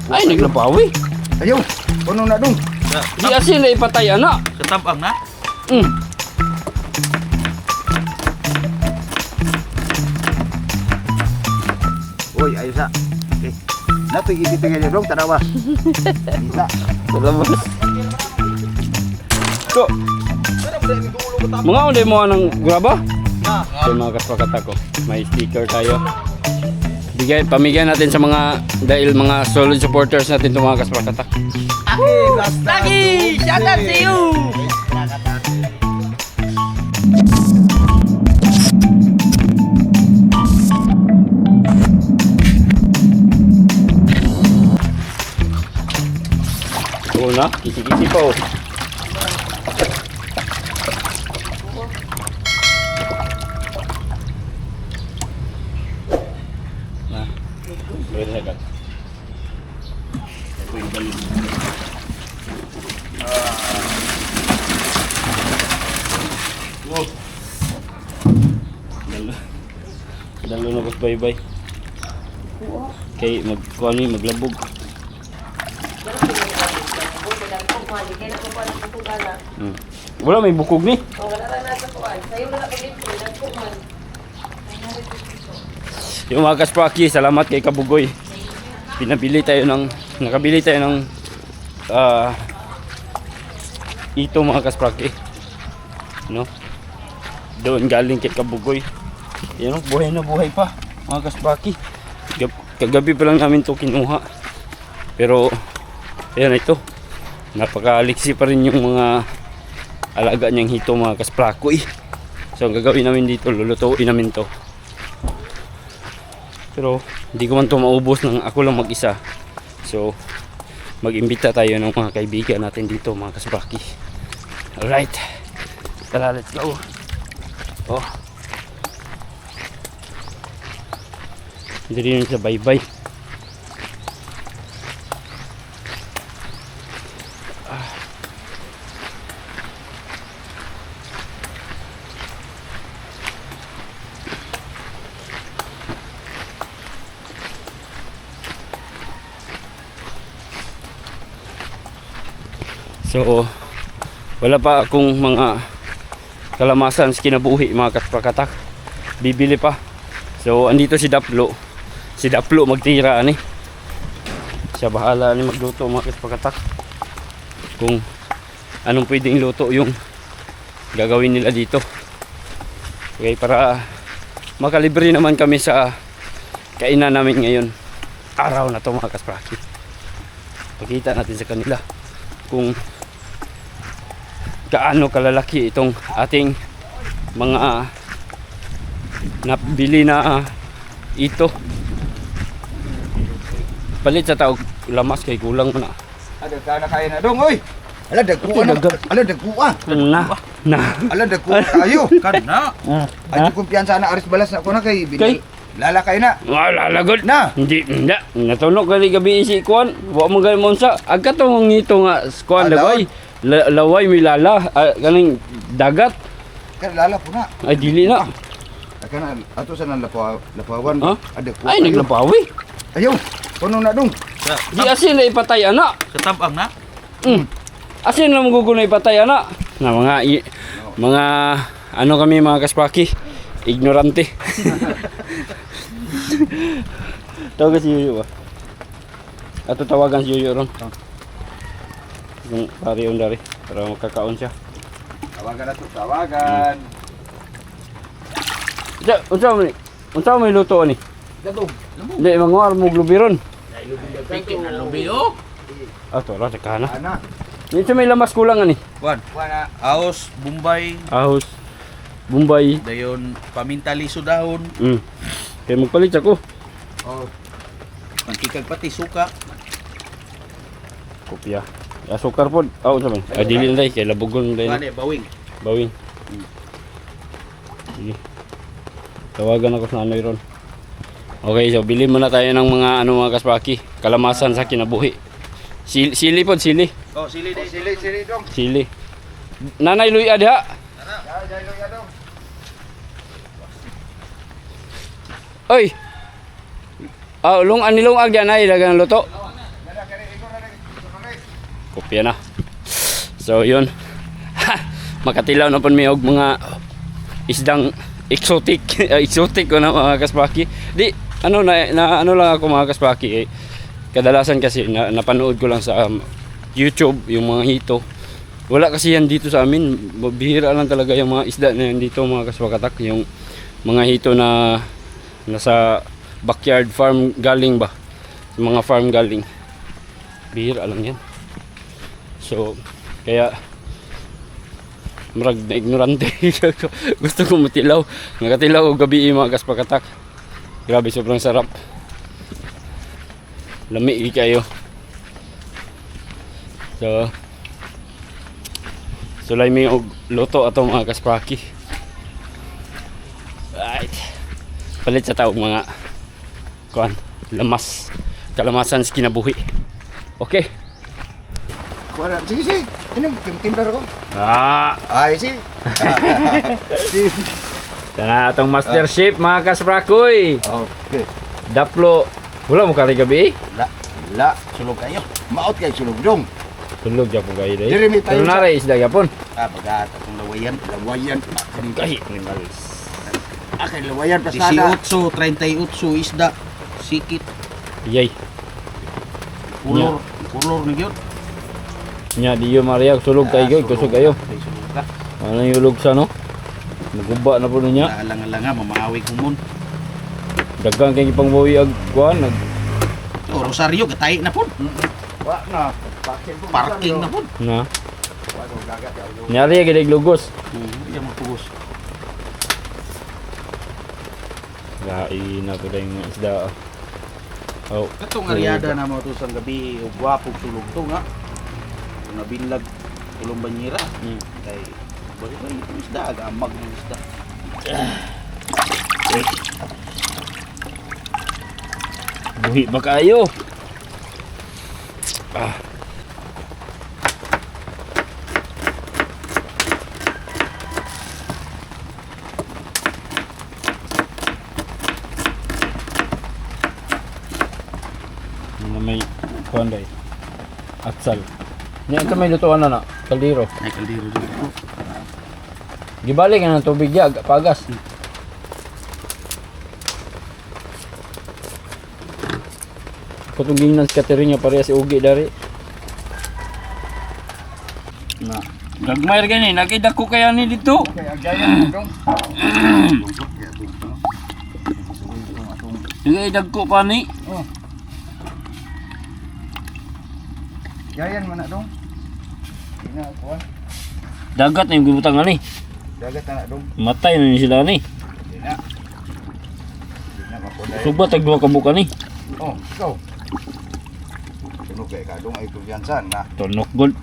Ay, naglabawi. Ayaw, puno na dong. Di asin na ipatay, anak. Sa tabang na. Uy, ayos sa. Okay. Nato ipipigil niyo dong, tanawa. Isa. Labas. So, mga unday mo ng graba? So, mga kaspakata ko, may sticker tayo. Pamigay natin sa mga, dahil mga solid supporters natin itong mga kaspakata. Lagi! Shout out to you! Oo na, kisi-kisi pa oh. Na, pwede na agad. Ito yung balik. Wow. Dalo na bus bye-bye. Okay, maglabog. Wala may bukog ni. Yung mga kaspraki, salamat kay Kabugoy. Nakabili tayo ng ito mga kaspraki. No? Doon galing kay Kabugoy. Yan, buhay na buhay pa mga kaspraki. Kagabi pa lang namin to kinuha. Pero ayan ito. Napaka-aliksi pa rin yung mga alaga niyang hito mga kasprakoy. So ang gagawin namin dito, lulutuin namin to. Pero hindi ko man to maubos ng ako lang mag-isa. So mag-imbita tayo ng mga kaibigan natin dito mga kaspraki. Alright, tara, let's go. Oh, hindi rin sa bye-bye. So wala pa akong mga kalamasan sa kinabuhi mga kaspakatak. Bibili pa. So andito si Daplo. Si Daplo magtira ani. Siya bahala ni magluto mga kaspakatak. Kung anong pwedeng luto yung gagawin nila dito. Okay, para makalibre naman kami sa kainan namin ngayon. Araw na to mga kaspraki. Pakita natin sa kanila kung gaano kalalaki itong ating mga nabili na ito. Palit sa tao lamas kay kulang mo na. Ada ka na kaya na dong, oy. Ala dagkuan. Ala dagkuan. Na. Ala dagkuan tayo. Kana. Ay kumpiyansa na aris balas na ko na kay Kay? Lala kay na. Wala lagod Na. Hindi natunog kali gabi si kuan. Wa mo gal mo sa agka tong ngito nga kuan laway. Laway mi lala kaning dagat. Kay lala po na. Ay dili na. Kana ato sa nang lapawan. Ha? Ada ko. Ay naglapawi. Ayaw. Puno na dong. Di asin na ipatay ana. Sa tabang na. Asin na magugulo ipatay ana. Na mga ano kami mga kaspaki. Ignorante. Tawag si Yuyo ba? Ato tawagan si Yuyo ron. Yung pari yung dari para makakaon siya. Tawagan na to, tawagan. Unsa may luto ni? Dadong. Hindi manguar mo glubiron. Pikin na lubiyo. Ato ra sa kana. Ana. Nito may lamas kulang ani. Juan. Wana. Aos, Bombay, Ahos, Bombay. dayon paminta liso dahon, Kaya magpalit ako. Oh. pangkikag pati suka. Kopya. Asukar po. Unsa man? Dili na dai kay labugon dai. Kani bawing. Bawing. Sige. Tawagan ako sa Anoy ron. Okay, so bili muna tayo ng mga mga kaspaki. Kalamasan sa kinabuhi. Sili po, sili. Oh, sili day. Sili dong. Sili. Nanay Luya diha. Ya dong. Oy. Ulong anilong agyan ay dagang luto. kopya na. So yun. Makatilaw na po may og mga isdang exotic. Exotic ko na mga kaspaki. Di ano na ano lang ako mga kaspaki kadalasan kasi napanood ko lang sa YouTube yung mga hito. Wala kasi yan dito sa amin. Bihira lang talaga yung mga isda na yan dito mga kaspakatak. Yung mga hito na nasa backyard farm galing ba. Mga farm galing. Bihira lang yan. So, kaya marag na ignorante. Gusto ko matilaw. Nakatilaw o gabi mga kaspakatak. Grabe, sobrang sarap. Lami kayo. So, sulay may og luto ato mga kaspaki. Right. Palit sa taog mga kuan, lamas, kalamasan sa kinabuhi. Okay. Wala. Sige, sige. Ano, timbar ko. Ay, sige. Tana atong master chef mga kasprakoy. Okay. Daplo. Wala mo kari gabi? La, sulog kayo. Maot kayo sulog dong. Tulog ja po kayo day. Diri mi tayo Pero sa- naray isda yapon. Bagat akong lawayan. Lawayan. Kahi animals. Akin lawayan pasada. 18, 38 isda. Sikit. Yay. Kulor. Kulor na yun. Nya diyo Maria sulog kayo, kusog kayo. Sulog ka. Ano yung ulog sa no? Naguba na po niya. Alang-alanga, mamawi kumon. Dagang kay ipang buwi ag kuan nag O, Rosario, gatay na po. Wa na. Parking na po. na. Nyari gid lugos. Iya mo tugos. Lain na ko yung isda. Oh, Katong aryada na mo to sa gabi, o gwapog sulog to nga. Kung nabinlag, tulong banyera. Kay, bakit ba yung isda? Agamag ng isda. buhi ba kayo? Mga may kuan day. Atsal. Nya ito may lutuan na kaldero. Ay, kaldero dito. Gibalik na ng tubig ya, pagas. Katong ng catering niya pareha si Ugi dari. Na, gagmay ra gani, nakidako kaya ni dito. Kaya gayan dong. Sige dagko pa ni. Oh. Gayan man na dong. Ina kuan. Dagat na yung gibutang ani. Dagat na dong. Matay na ni sila ni. Ina. Ina mapunay. Suba tag duha ka buka ni. Oh, ikaw. Sunog kay kadong ay kumpiyansan na. Tonok gold.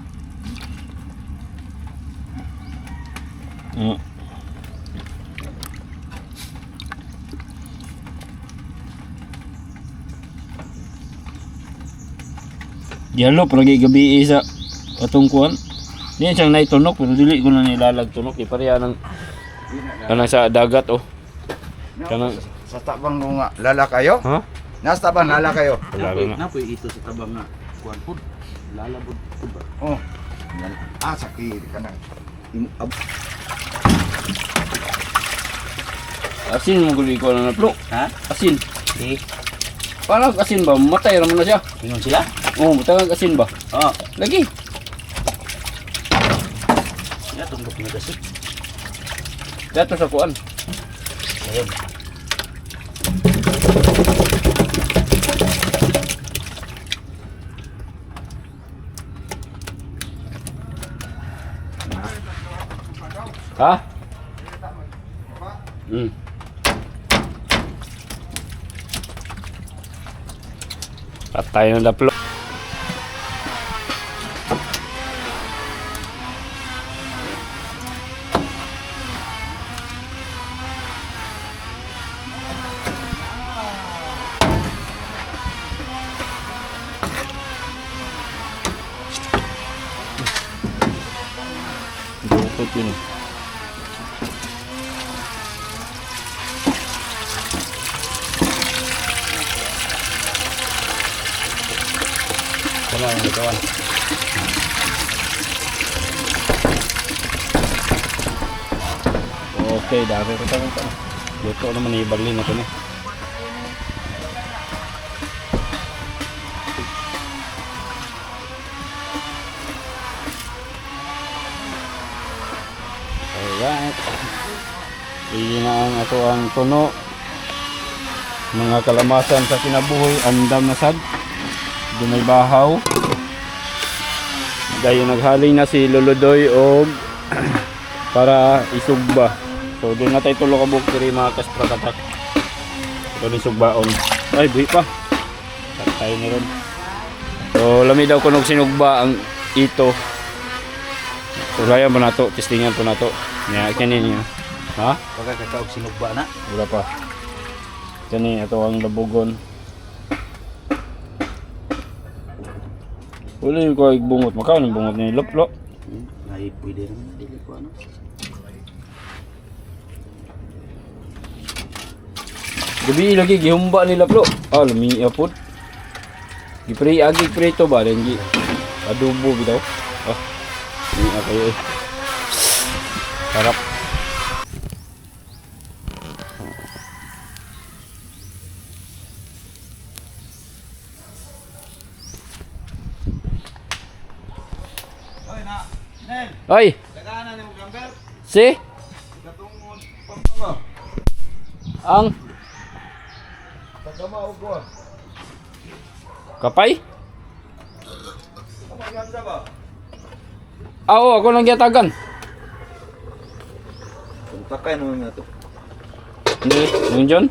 Dialog lagi gabi sa atong kuan. Diyan siyang naitunok pero dili ko na nilalag tunok di pareha nang kanang sa dagat oh. Kanang Sa tabang mo nga lala kayo? ha? Nasa tabang lala kayo? Wala na. Napoy ito sa tabang nga. Kuan po. Lalabod po ba? Oh. Sakit ka na. Asin mo guli ko na naplo. Ha? Asin. Eh, Paano asin ba? Matay ra man na siya. ingon sila? Oh, matay asin ba? Oo. Lagi. Ya, tumbok na gasik. Dato sa kuan. Ayun. Ha? Patay na daplo. Dukot yun. Wala yung ito. Okay, dami ko tayo ito. Luto naman ibalin na ito na. Alright. Hindi na ang ato ang tuno. Mga kalamasan sa kinabuhi, andam na sad. Doon may bahaw. Dahil naghaling na si Luludoy og para isugba. So doon na tayo tulo ka buhok diri mga kasprakatak. Ito ni sugbaon. Ay, buhi pa. Tayo ni ron. So lami daw kunog sinugba ang ito. So layan po na to, testingan po na to. Nga, kanin niya. Ha? Pagkakataog sinugba na. Wala pa. Kani, ito ang labugon. Wala yung kawag bungot. Makaw ng bungot ni Loplo. Ay, pwede rin. Dili ko ano. Gabi lagi, gihumba ni Loplo. Ah, lumiya po. Gipre, agi preto ba? Then, adobo bitaw. Ah, lumiya kayo eh. Sarap. Ay! Si? Ang? Kapay? Ah, oo, ako lang giyatagan. Takay naman nga to. Hindi, yung John?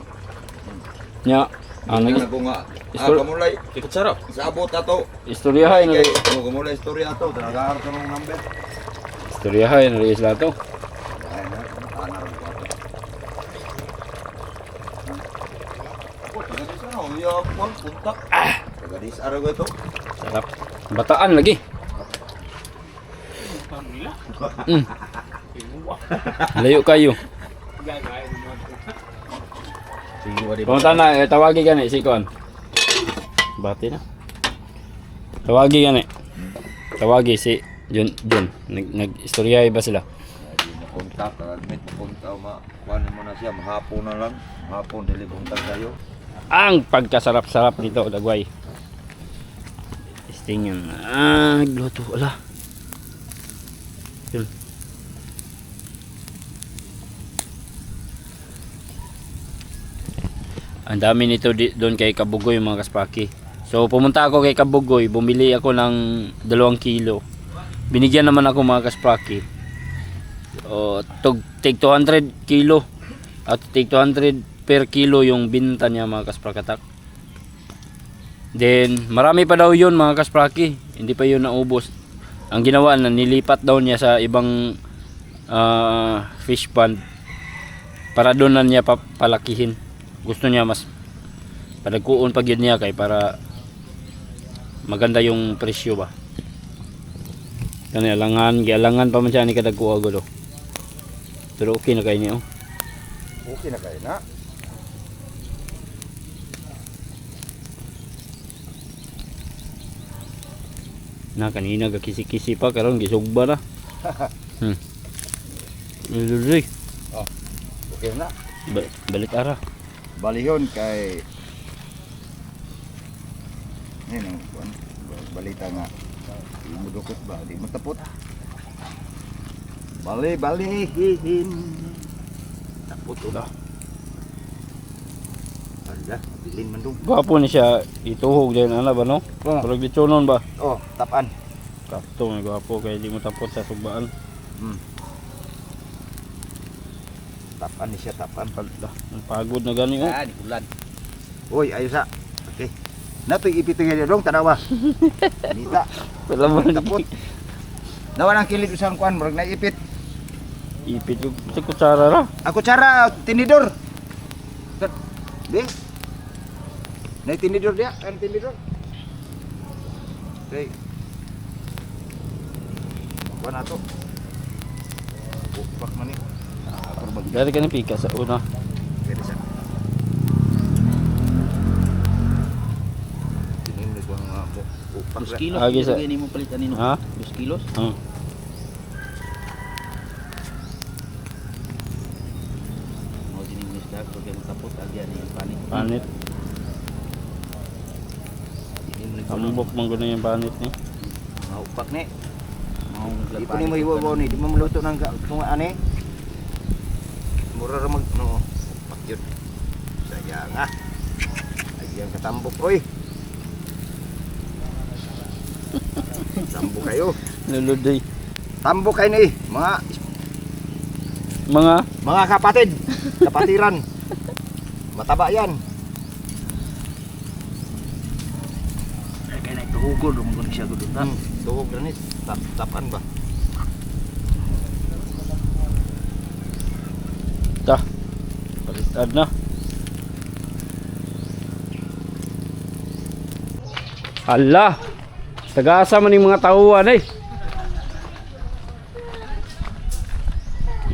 Nya, Ako nga. Kamulay. Kikutsara. Sabot ato. Istoryahay na Kamulay istorya ato. Nag-aaral ka ng number. Istoryahay na rin isla to. Ay na. Anar ko ato. Ako, tagadis na. Uya ako. Puntak. Tagadis araw ko ito. Sarap. Bataan lagi. Layo kayo. Pumunta na, tawagi ka na, si Kon. Bati na. Tawagi ka na. Tawagi si John. Nag-istoryahe ba sila? Puntak. Admit mo punta. Kuhanin mo na siya. Mahapon na lang. Mahapon. Dili puntak tayo. Ang pagkasarap-sarap nito, Dagway. Testing yun. Ah, nagluto. Wala. Yun. Ang dami nito doon kay Kabugoy mga kaspaki. So pumunta ako kay Kabugoy, bumili ako ng 2 kilo. Binigyan naman ako mga kaspaki. O tig 200 kilo at tig 200 per kilo yung binta niya mga kasprakatak. Then marami pa daw yun mga kaspraki. Hindi pa yun naubos. Ang ginawa na nilipat daw niya sa ibang fish pond para doon na niya palakihin. Gusto niya mas padagkuon pag yun niya kay para maganda yung presyo ba. Kani gialangan pa man siya ni kadagkuha gulo. Pero okay na kay niyo. Okay na kayo na. Na kanina gakisi-kisi pa karon gisugba na. Lululoy. Oh. Okay na. Balik ara. Balihon kay yan ang balita nga mudukot ba di matapot balihin tapot ulah ala bilin man dong Gwapo ni siya ituhog din ana ba no? Oh. Pero litsonon ba? oh tapan Kakto nga gwapo kay di mo tapot sa sugbaan. tapan ni siya tapan Ang pagod na gani oh. Di ulan. oy ayos sa okay natoy ipitingin dong tanawa nita Wala mo tapot nawa nang kilid usang kuan murag naipit ipit yung sa kutsara ra. ako cara tinidor di na tinidor dia kan tinidor okay kuan ato bupak man ni Dari ka ni pika sa una. pwede sa tinin ko nga bupak 2 kilos. Agi sa- Lagyan mo palitan nino. Ha? 2 kilos. Pag matapos agyan ni panit. Panit. Tambok man gud yung panit ni. Maupak ni. Mau Di po ni mo iwaw ni, di mo maluto ng kung ani. Mura ra mag no. Pakyut. Sayang ah. Ayan katambok oy. Tambok kayo. Luluday. Tambok kayo ni mga kapatid. Kapatiran. Mataba yan. Kaya nagtuhugod mo kun siya gud ta. Tuhog na ni. Tapan ba? Ta. Baliktad na. Allah. Tagaasa man yung mga tauhan eh.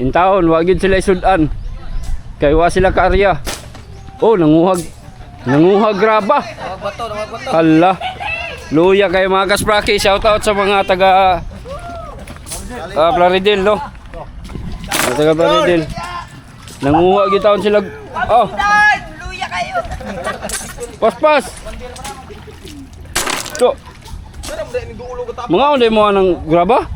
In taon, wag yun sila isudan. Kaya wa sila kaarya. Oh, nanguhag. Nanguhag graba. Allah. Luya kayo mga kaspraki. Shout out sa mga taga Plaridel, no? Mga taga Plaridel. Nanguhag yung taon sila. Oh. Luya kayo. Pas. So. Mga onde mo ng graba?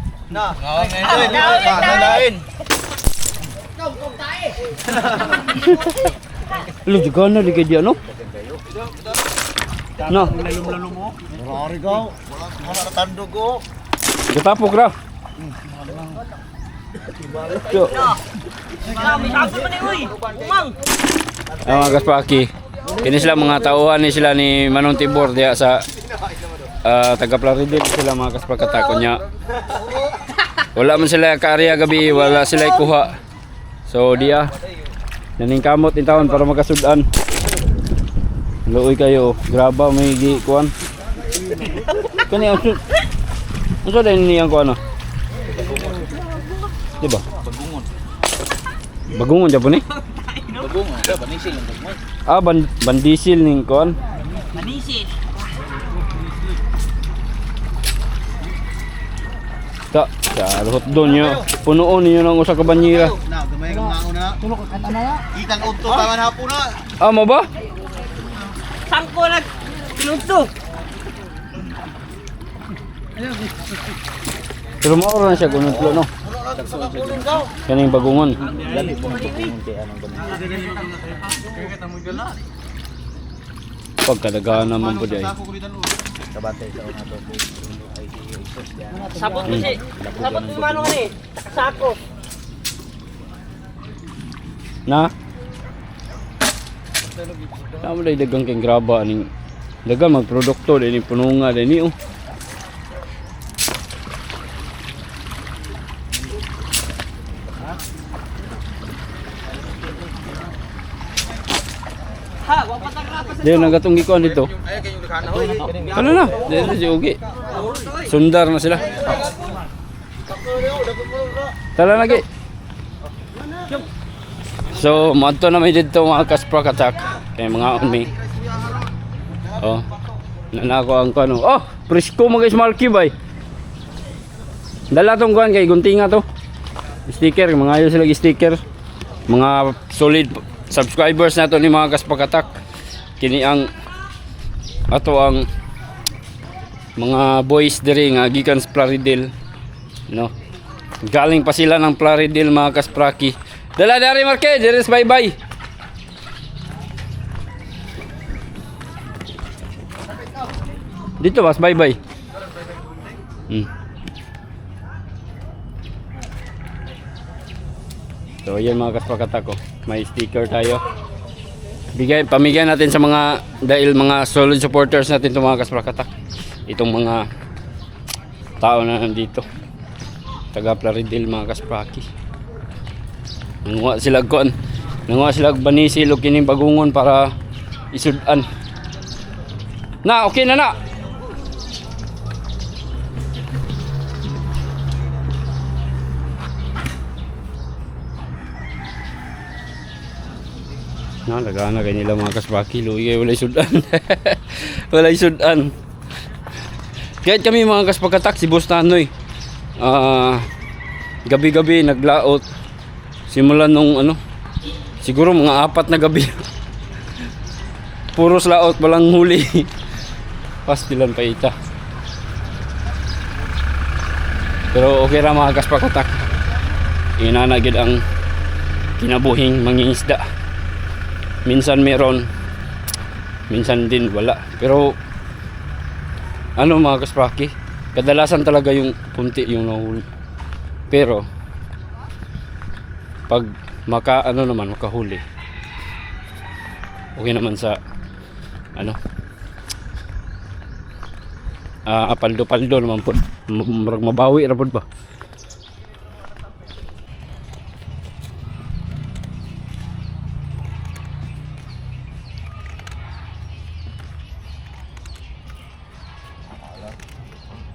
Lu juga na ligay dia no? No. Lalum-lalum mo. Marami ko. Wala tandog ko. Ketapok ra. So. May sabi pa ni uy. Umang. Mga kaspaki. Kini sila mga tauhan ni sila ni Manong Tibor diya sa taga Plaridel sila mga kaspakatakon niya. Wala man sila kaarya gabi, wala sila ikuha. So dia naningkamot in taon para makasudan. Luoy kayo, graba may gikuan. Kani ang unsa din niyang kuan no? Diba? Bagungon. Bagungon Japon ni? Bagungon. Banisil ang bagungon. Ah, bandisil ning kuan. Manisin. Ta, luhot doon nyo. Punuon niyo ng usa ka banyera. Na, gamay kang mauna na. Tulog ka na na. Ikan udto taman hapon na. Ah, mo ba? Sangko nag pinunto. Pero mauro na siya kunutlo, no? Kaning bagungon. Dali po bagungon kay anong bagungon. Pagkadagaan naman po dahil. Kabantay sa una to. Ay isos yan. Sabot mo si. Sabot mo mano ka ni. Sako. Na? Tama dahil dagang keng graba. Dagang magprodukto dahil pununga dahil niyo. Ha, wa pa tagra pa sa. Dahil nagatong gikuan dito. Ano na? Dahil si Ugi. Sundar na sila. Tala lagi. So, madto na may dito mga kaspak attack. Kaya mga onmi. Oh. Nanako ang kano. Oh, presko mga small cube ay. Dala tong kuan kay guntinga to. Sticker, mga ayo sila sticker. Mga solid subscribers nato ni mga kaspak attack. Kini ang ato ang mga boys diri nga gikan sa Plaridel, no? Galing pa sila ng Plaridel mga kaspraki. Dala dari Marque, diri sa bye-bye. Dito bas bye-bye. So yan mga kaspakat ko. May sticker tayo. Pamigay natin sa mga dahil mga solid supporters natin itong mga kaspakat. Itong mga tao na nandito. Taga Plaridel mga kaspraki. Nanguha sila kuan. Nanguha sila banisil o kining bagungon para isudan. Na, okay na na. Na, lagana kay nila mga kasbaki. Luya, walay sudan. Walay sudan. Kahit kami mga kaspakatak, si Boss Tanoy. Gabi-gabi naglaot. Simulan nung Siguro mga 4 na gabi. Puros laot, walang huli. Pastilan pa ita. Pero okay ra mga kaspakatak. Inanagid ang kinabuhing mangingisda. Minsan meron, minsan din wala. Pero ano mga kaspaki, kadalasan talaga yung punti yung nahuli. Pero pag makahuli, okay naman sa paldo-paldo naman po. Mabawi ra po ba?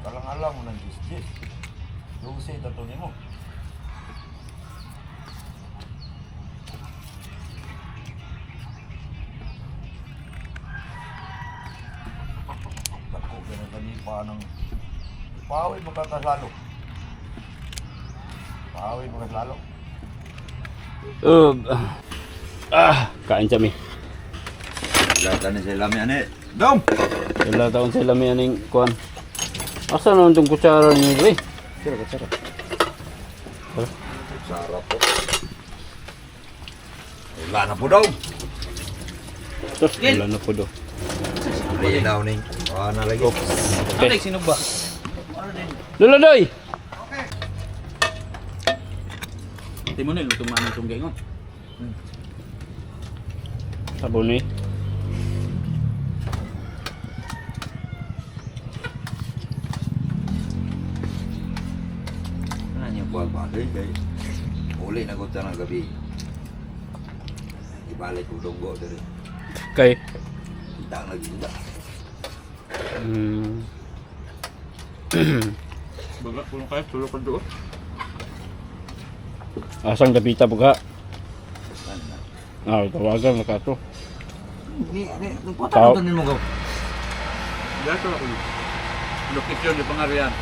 Alang-alang mo ng gis-gis. Yung say tatunin mo. Tako, ganun kanipa ng... Pawin mo kakasalo. Pawin mo kakasalo. Kain kami. Lata na sila may ane. Dom! Wala taon sila may aning kuan. Asa naman itong kutsara niyo, Dre? Sarap po. Wala na po daw. Tos, wala na po do. May daw ning. Na lagi. Okay. Sino ba? Lolo Doy! Hindi mo na luto man itong gayon. Sabon eh. Ano niya buwag ba? Kaya uli na ko ng gabi. Ibalik ko dunggo dari. Kay. Hintang lagi ba? Baga, pulang kayo, tulog ka doon. Asang gabita buga. Tawagan na ka to. Ni Tao. patang mo gaw. Gato ako. Lokasyon di pangarian.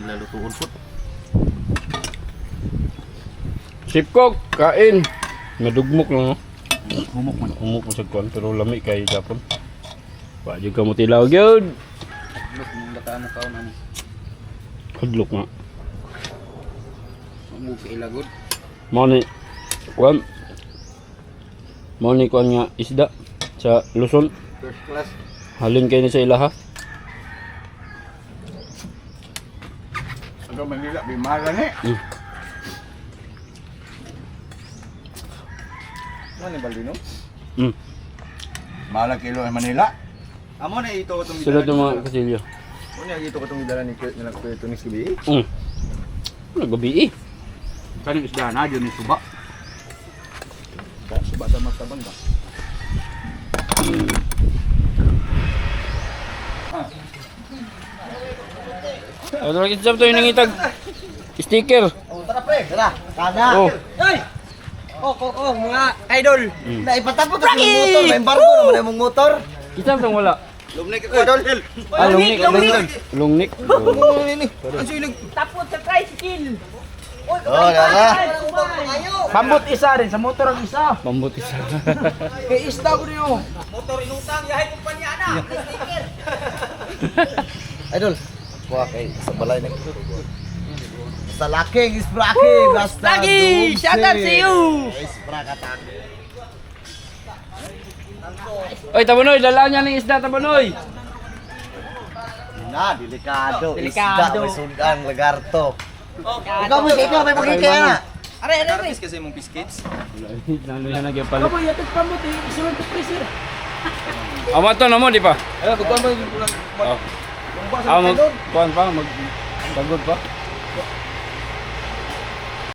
Lalutuon po. Sipkok, kain. Madugmok lang, no? Humok man. Umok mo sa kuan, pero lami kay kapon. Wa jud ka mo tilaw gyud. Lok ng lataan na kaon ani. Hadlok nga. Humok sa ilagod. Mao ni kuan. Mao ni kuan nga isda sa Luzon. First class. Halin kay ni sa ilaha. Hanggang Manila, bimaran eh. Ano ba lino? Malang kilo ng Manila. Amo na ito itong Sila itong mga kasilyo. Ano yung ito itong idala ni Kuya Tunis Gabi? Ano gabi eh? Kaning isda na dyan ni suba. Suba sa matabang ba? Ano lagi sa to yung nangitag sticker. Tara pre. Tara. Kada. Oh. Ay! Mga idol. Naipatapot ang motor. May embargo naman yung motor. Kita tong wala. Lumnik ako, idol. Lungnik. Ang silig. Tapos sa tricycle. Oy, Dara. Pambot isa rin, sa motor ang isa. Pambuti sa. Kay isda ko niyo. motor inutang yahay kumpanya na. Sticker. Idol. Kuha kay sa balay na. Sa laking isprake. Basta Lagi! Shout out to you! Isprakatan. Oy, Tabonoy, dala niya ng isda, Tabonoy. Na, delikado. Delikado. Isda, may sundang, lagarto. Ikaw Ikaw may pakikaya na. Are, are. kasi mong biscuits. Nalo na nagyapalo. Kamu yatot pambot eh, isunod ko freezer. Amato na mo, di pa? Ayun, kukuha mo yung Oh. Mag kuan pa, magtagod pa.